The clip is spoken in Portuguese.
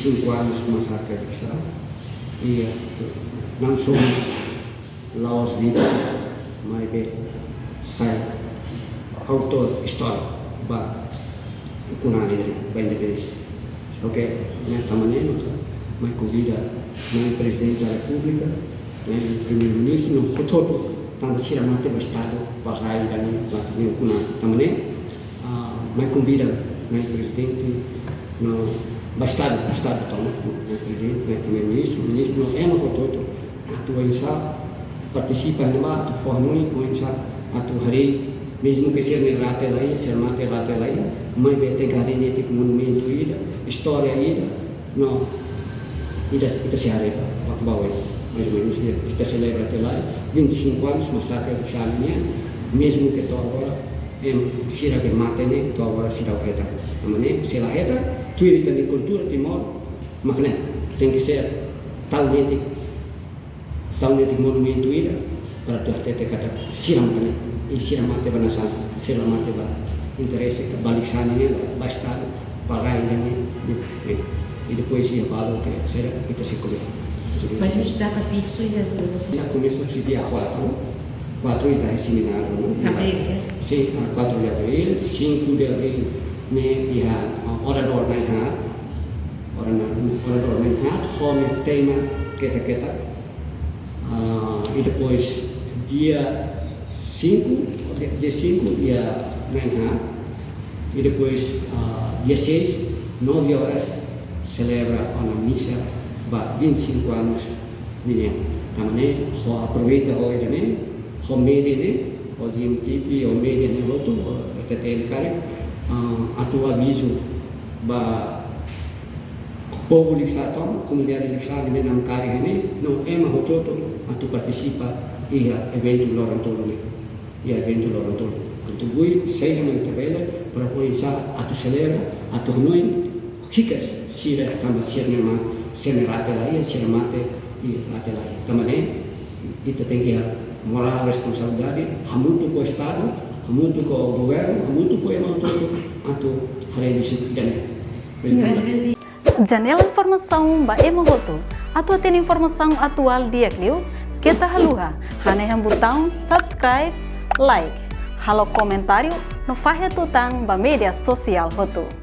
25 anos massacre de Sal e não somos laos vítima, mas sai autor histórico ba ikunani dari ba independência. Ok, né, tamanho, mas convida o presidente da República, o primeiro-ministro, não todo tanto sira mate ba estado pagai dali ba ne kuna tamanho, mas convida o presidente no bastado também, o presidente, o primeiro-ministro, o ministro não é no todo atua insa participa nama atu fornoi com insa atu hari mesmo que seja rate lá ser mate rate lá mas bete hari neti monumento ida história ida no ida se areba pak bawa mais ou menos esta celebra até lá 25 anos massacre de Salinha mesmo que to agora sira que mate ne to agora sira o heta amane sila heta tu irita de cultura Timor makna tem que ser tal neti monumento ida para tu até kata siram kene e siram mate banasan siram mate ba interesse que balik sana ne bastado pagai ne e depois ia para o que será kita se colher. Mas o data fixo e você Já começou esse dia 4 ida é seminário, não? Abril, né? Sim, 4 de abril, 5 de abril ne ia orador na hat, orador na hat, home tema kita e depois dia 5 ia Nainha e depois dia 6, 9 horas celebra a missa ba 25 anos de Nia. Tamane ho aproveita ho ene ho media ne ho GMTV ho media ne roto tetele kare atu aviso ba povo lixato, comunidade lixada de nam kare ne no ema hototo atu participa ia evento lorantolo ne ia evento lorantolo contribui seja na tabela para começar atu celebra atu noi chicas sira tamba sirnema senerate lá ia sirmate e até lá também itu tem moral responsabilidade hamutu ko estado hamutu ko governo hamutu ko emang todo atu hari ini dan Janela informação ba Emogoto. Atua tem informação atual dia Clio. Kita haluha. Hane yang botão subscribe, like. Halo comentário no Fahia Tutang ba media sosial Hoto.